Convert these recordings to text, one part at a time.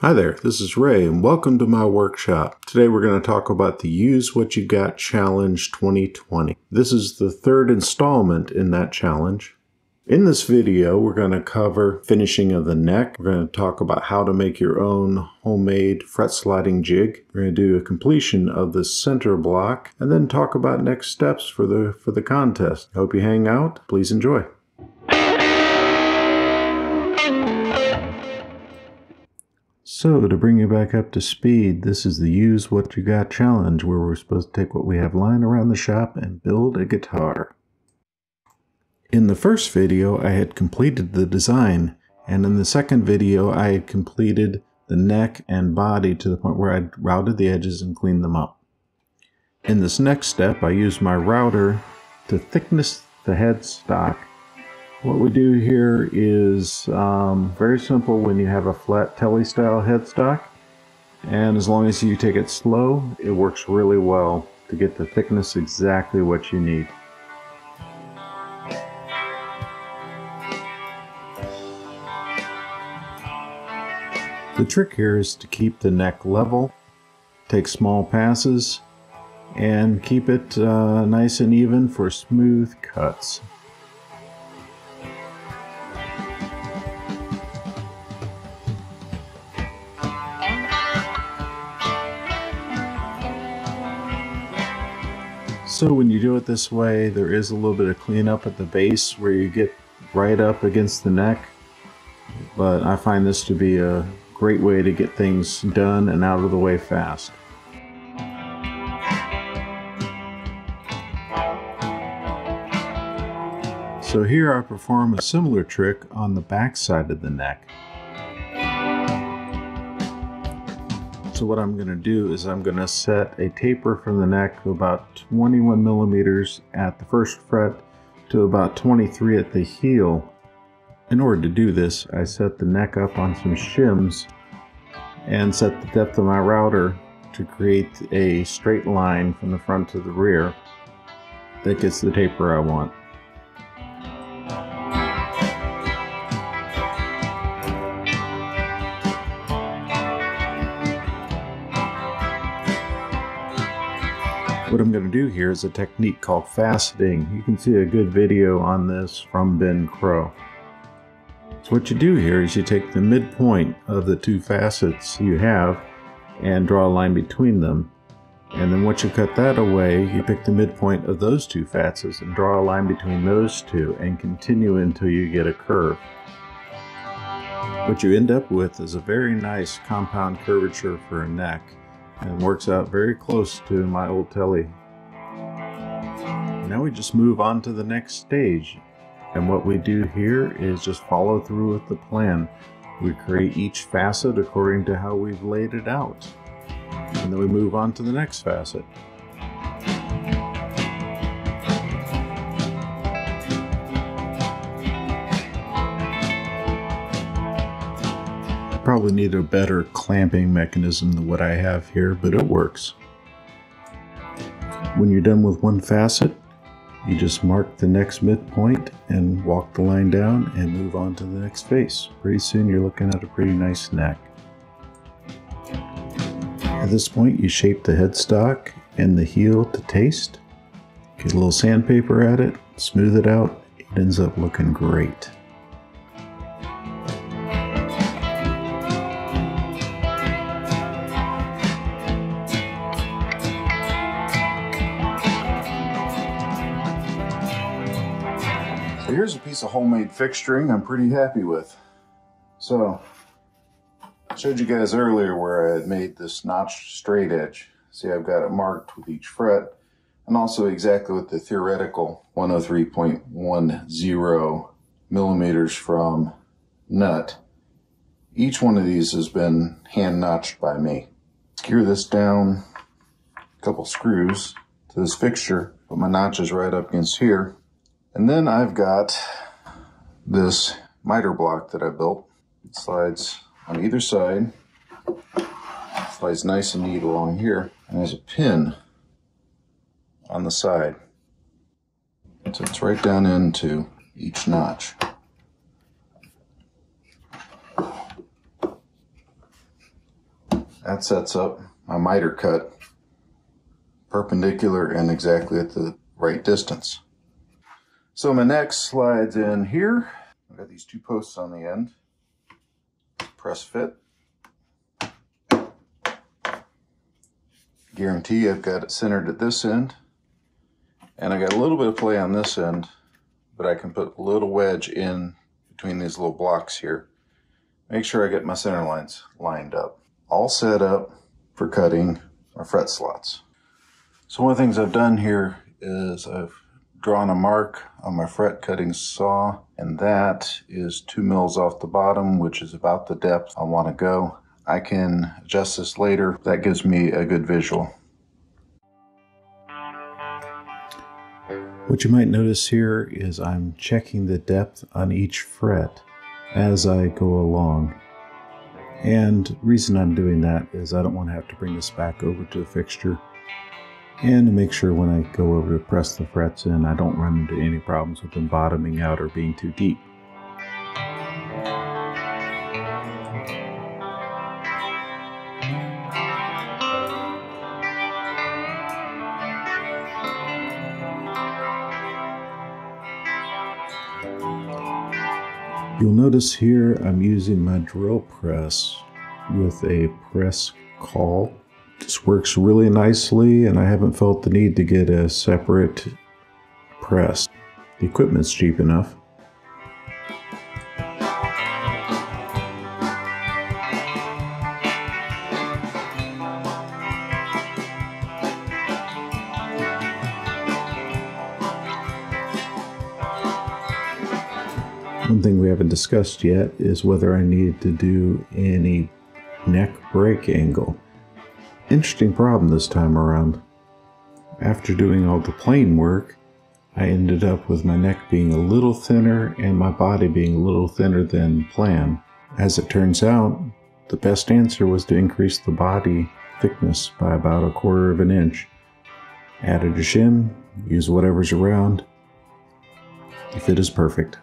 Hi there, this is Ray and welcome to my workshop. Today we're going to talk about the Use What You Got Challenge 2020. This is the third installment in that challenge. In this video we're going to cover finishing of the neck. We're going to talk about how to make your own homemade fret sliding jig. We're going to do a completion of the center block and then talk about next steps for the contest. I hope you hang out. Please enjoy. So, to bring you back up to speed, this is the Use What You Got challenge where we're supposed to take what we have lying around the shop and build a guitar. In the first video, I had completed the design, and in the second video, I had completed the neck and body to the point where I'd routed the edges and cleaned them up. In this next step, I used my router to thickness the headstock. What we do here is very simple when you have a flat telly style headstock, and as long as you take it slow, it works really well to get the thickness exactly what you need. The trick here is to keep the neck level, take small passes, and keep it nice and even for smooth cuts. So when you do it this way, there is a little bit of cleanup at the base where you get right up against the neck, but I find this to be a great way to get things done and out of the way fast. So here I perform a similar trick on the back side of the neck. So what I'm going to do is I'm going to set a taper from the neck to about 21 millimeters at the first fret to about 23 at the heel. In order to do this, I set the neck up on some shims and set the depth of my router to create a straight line from the front to the rear that gets the taper I want. What I'm going to do here is a technique called faceting. You can see a good video on this from Ben Crow. So what you do here is you take the midpoint of the two facets you have and draw a line between them. And then once you cut that away, you pick the midpoint of those two facets and draw a line between those two and continue until you get a curve. What you end up with is a very nice compound curvature for a neck, and works out very close to my old telly. Now we just move on to the next stage, and what we do here is just follow through with the plan. We create each facet according to how we've laid it out, and then we move on to the next facet. Probably need a better clamping mechanism than what I have here, but it works. When you're done with one facet, you just mark the next midpoint and walk the line down and move on to the next face. Pretty soon you're looking at a pretty nice neck. At this point you shape the headstock and the heel to taste. Get a little sandpaper at it, smooth it out, it ends up looking great. Here's a piece of homemade fixturing I'm pretty happy with. So, I showed you guys earlier where I had made this notched straight edge. See, I've got it marked with each fret, and also exactly with the theoretical 103.10 millimeters from nut. Each one of these has been hand notched by me. Screw this down, a couple screws to this fixture, put my notches right up against here. And then I've got this miter block that I built. It slides on either side, slides nice and neat along here, and there's a pin on the side. So it's right down into each notch. That sets up my miter cut perpendicular and exactly at the right distance. So my neck slides in here. I've got these 2 posts on the end. Press fit. Guarantee I've got it centered at this end. And I got a little bit of play on this end, but I can put a little wedge in between these little blocks here. Make sure I get my center lines lined up. All set up for cutting our fret slots. So one of the things I've done here is I've drawn a mark on my fret cutting saw, and that is 2 mils off the bottom, which is about the depth I want to go. I can adjust this later. That gives me a good visual. What you might notice here is I'm checking the depth on each fret as I go along. And the reason I'm doing that is I don't want to have to bring this back over to the fixture, and to make sure when I go over to press the frets in, I don't run into any problems with them bottoming out or being too deep. You'll notice here I'm using my drill press with a press call. This works really nicely, and I haven't felt the need to get a separate press. The equipment's cheap enough. One thing we haven't discussed yet is whether I need to do any neck break angle. Interesting problem this time around. After doing all the plane work, I ended up with my neck being a little thinner and my body being a little thinner than planned. As it turns out, the best answer was to increase the body thickness by about 1/4 of an inch. Added a shim, use whatever's around. The fit is perfect.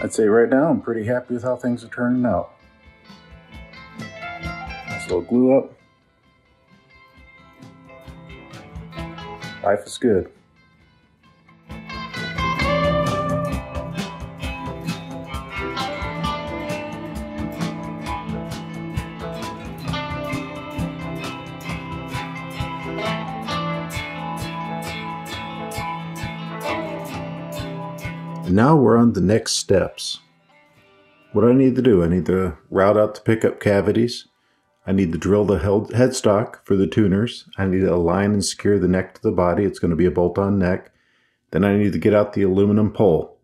I'd say right now I'm pretty happy with how things are turning out. Nice little glue up. Life is good. Now we're on the next steps. What do I need to do? I need to route out the pickup cavities. I need to drill the headstock for the tuners. I need to align and secure the neck to the body. It's going to be a bolt-on neck. Then I need to get out the aluminum pole.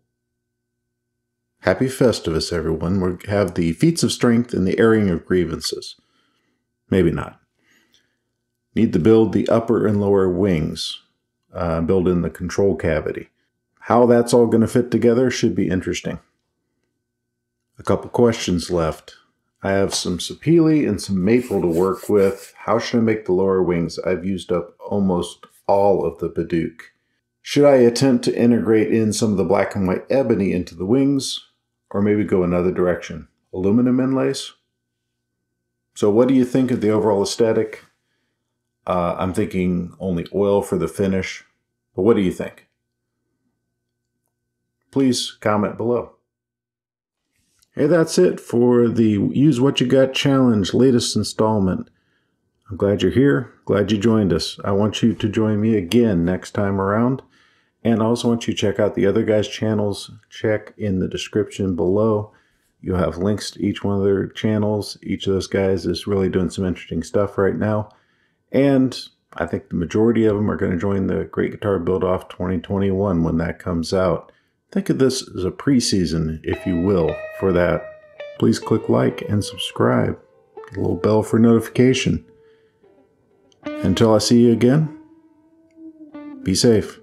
Happy Festivus, everyone. We have the feats of strength and the airing of grievances. Maybe not. Need to build the upper and lower wings. Build in the control cavity. How that's all going to fit together should be interesting. A couple questions left. I have some sapele and some maple to work with. How should I make the lower wings? I've used up almost all of the Baggett. Should I attempt to integrate in some of the black and white ebony into the wings, or maybe go another direction? Aluminum inlays? So what do you think of the overall aesthetic? I'm thinking only oil for the finish, but what do you think? Please comment below. Hey, that's it for the Use What You Got Challenge latest installment. I'm glad you're here. Glad you joined us. I want you to join me again next time around. And I also want you to check out the other guys' channels. Check in the description below. You'll have links to each one of their channels. Each of those guys is really doing some interesting stuff right now. And I think the majority of them are going to join the Great Guitar Build-Off 2021 when that comes out. Think of this as a preseason, if you will, for that. please click like and subscribe. Get a little bell for notification. Until I see you again, be safe.